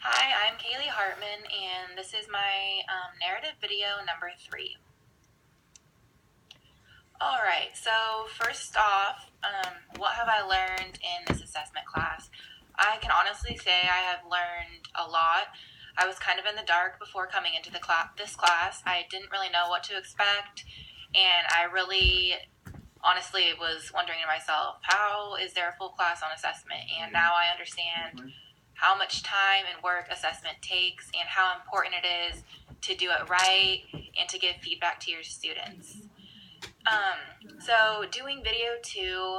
Hi, I'm Kaylee Hartman, and this is my narrative video number 3. Alright, so first off, what have I learned in this assessment class? I can honestly say I have learned a lot. I was kind of in the dark before coming into this class. I didn't really know what to expect, and I really honestly was wondering to myself, how is there a full class on assessment? And now I understand how much time and work assessment takes and how important it is to do it right and to give feedback to your students. So doing video 2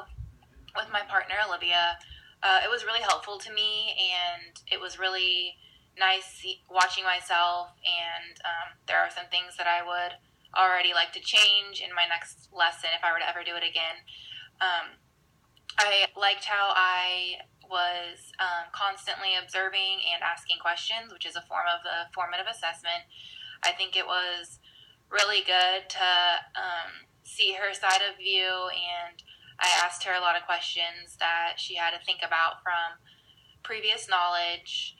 with my partner Olivia, it was really helpful to me, and it was really nice watching myself, and there are some things that I would already like to change in my next lesson if I were to ever do it again. I liked how I was constantly observing and asking questions, which is a form of the formative assessment. I think it was really good to see her side of view, and I asked her a lot of questions that she had to think about from previous knowledge.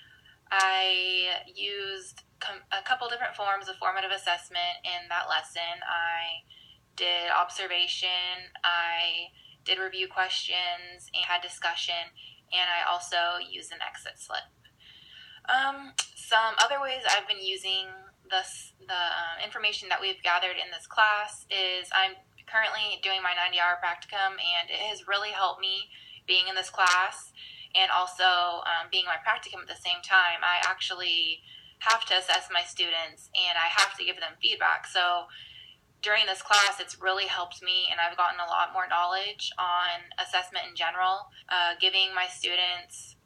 I used a couple different forms of formative assessment in that lesson. I did observation, I did review questions and had discussion, and I also used an exit slip. Some other ways I've been using the information that we've gathered in this class is I'm currently doing my 90-hour practicum, and it has really helped me being in this class and also being my practicum at the same time. I actually have to assess my students and I have to give them feedback. So during this class, it's really helped me, and I've gotten a lot more knowledge on assessment in general. Giving my students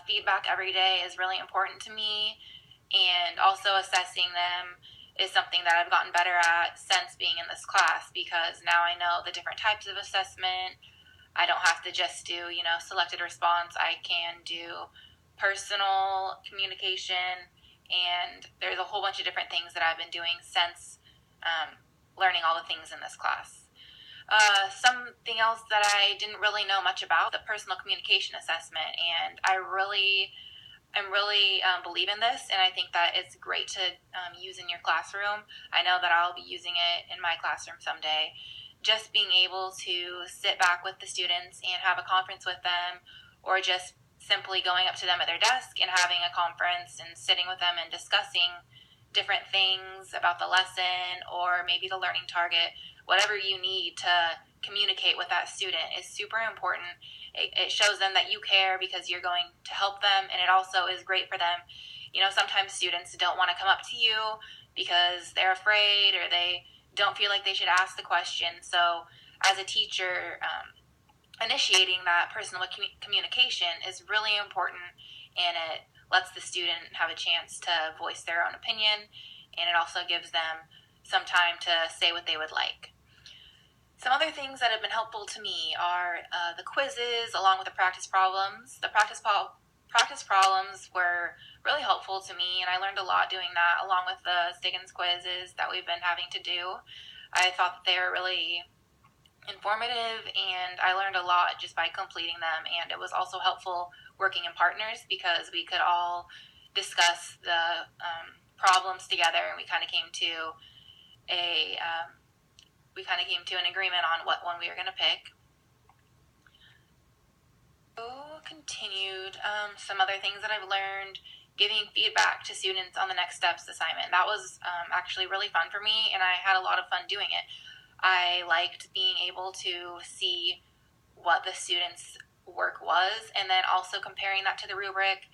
feedback every day is really important to me, and also assessing them is something that I've gotten better at since being in this class, because now I know the different types of assessment. I don't have to just do, selected response. I can do personal communication, and there's a whole bunch of different things that I've been doing since learning all the things in this class. Something else that I didn't really know much about, the personal communication assessment, and I'm really believe in this, and I think that it's great to use in your classroom. I know that I'll be using it in my classroom someday. Just being able to sit back with the students and have a conference with them, or just simply going up to them at their desk and having a conference and sitting with them and discussing different things about the lesson or maybe the learning target, whatever you need to communicate with that student is super important. It shows them that you care because you're going to help them, and it also is great for them. Sometimes students don't want to come up to you because they're afraid or they don't feel like they should ask the question. So as a teacher, initiating that personal communication is really important, and it lets the student have a chance to voice their own opinion, and it also gives them some time to say what they would like. Some other things that have been helpful to me are the quizzes along with the practice problems. The practice problems were really helpful to me, and I learned a lot doing that along with the Stiggins quizzes that we've been having to do. I thought that they were really informative, and I learned a lot just by completing them, and it was also helpful working in partners because we could all discuss the problems together, and we kind of came to an agreement on what one we were going to pick. So continued, some other things that I've learned, giving feedback to students on the next steps assignment. That was actually really fun for me, and I had a lot of fun doing it. I liked being able to see what the students' work was, and then also comparing that to the rubric,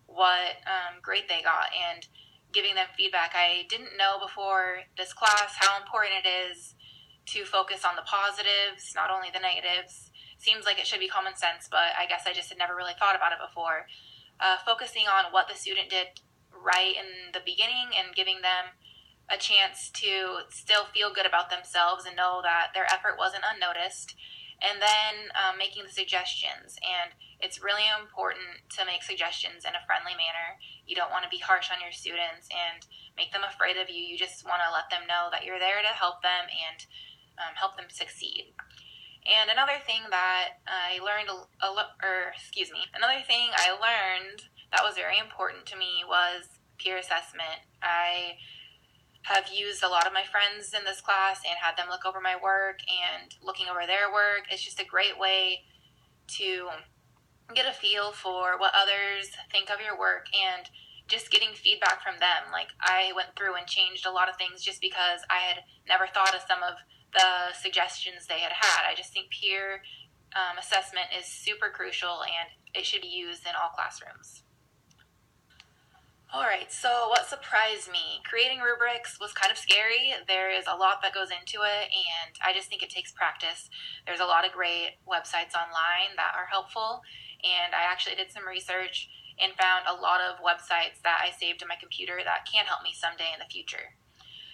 what grade they got, and giving them feedback. I didn't know before this class how important it is to focus on the positives, not only the negatives. Seems like it should be common sense, but I guess I just had never really thought about it before. Focusing on what the student did right in the beginning and giving them a chance to still feel good about themselves and know that their effort wasn't unnoticed, and then making the suggestions. And it's really important to make suggestions in a friendly manner. You don't want to be harsh on your students and make them afraid of you. You just want to let them know that you're there to help them and help them succeed. And another thing that I learned that was very important to me was peer assessment. I have used a lot of my friends in this class and had them look over my work, and looking over their work is just a great way to get a feel for what others think of your work and just getting feedback from them. Like, I went through and changed a lot of things just because I had never thought of some of the suggestions they had had. I just think peer assessment is super crucial, and it should be used in all classrooms. Alright, so what surprised me? Creating rubrics was kind of scary. There is a lot that goes into it, and I just think it takes practice. There's a lot of great websites online that are helpful, and I actually did some research and found a lot of websites that I saved in my computer that can help me someday in the future.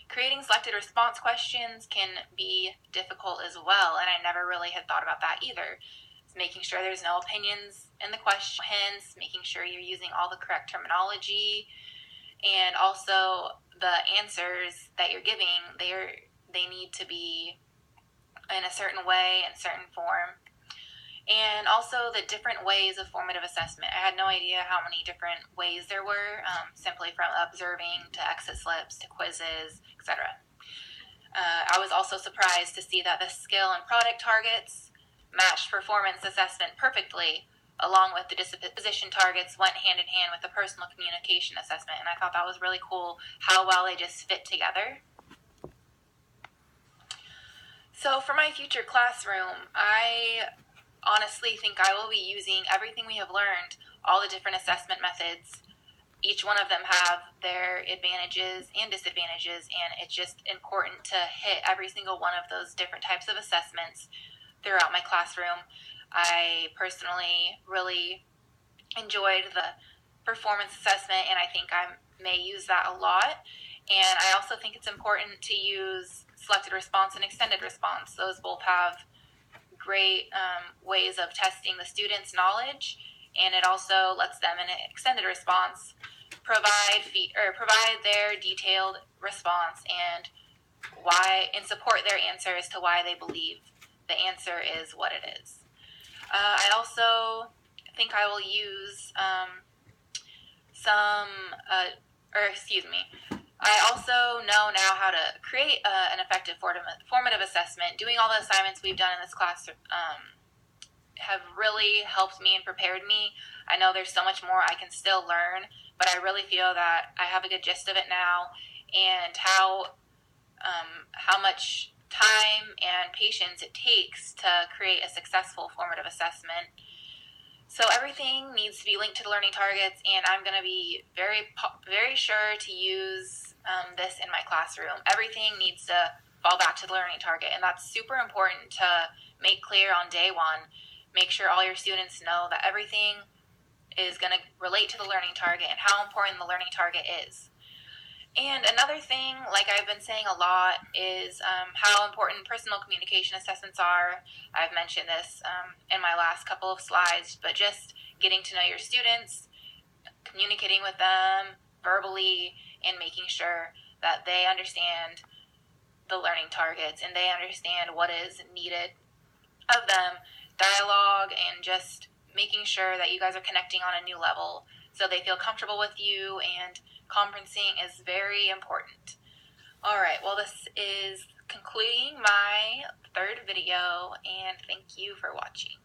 Creating selected response questions can be difficult as well, and I never really had thought about that either. It's making sure there's no opinions in the questions, making sure you're using all the correct terminology, and also the answers that you're giving, they need to be in a certain way, in a certain form. And also the different ways of formative assessment. I had no idea how many different ways there were, simply from observing to exit slips to quizzes, etc. I was also surprised to see that the skill and product targets matched performance assessment perfectly, along with the disposition targets went hand in hand with the personal communication assessment, and I thought that was really cool how well they just fit together. So for my future classroom, I honestly think I will be using everything we have learned, all the different assessment methods. Each one of them have their advantages and disadvantages, and it's just important to hit every single one of those different types of assessments throughout my classroom. I personally really enjoyed the performance assessment, and I think I may use that a lot. And I also think it's important to use selected response and extended response. Those both have great ways of testing the student's knowledge, and it also lets them in an extended response provide their detailed response and support their answer as to why they believe the answer is what it is. I also think I will use I also know now how to create an effective formative assessment. Doing all the assignments we've done in this class have really helped me and prepared me. I know there's so much more I can still learn, but I really feel that I have a good gist of it now, and how much time and patience it takes to create a successful formative assessment. So everything needs to be linked to the learning targets, and I'm going to be very sure to use this in my classroom. Everything needs to fall back to the learning target, and that's super important to make clear on day one. Make sure all your students know that everything is going to relate to the learning target and how important the learning target is. And another thing, like I've been saying a lot, is how important personal communication assessments are. I've mentioned this in my last couple of slides, but just getting to know your students, communicating with them verbally, and making sure that they understand the learning targets and they understand what is needed of them. Dialogue, and just making sure that you guys are connecting on a new level so they feel comfortable with you, and conferencing is very important. Alright, well, this is concluding my third video, and thank you for watching.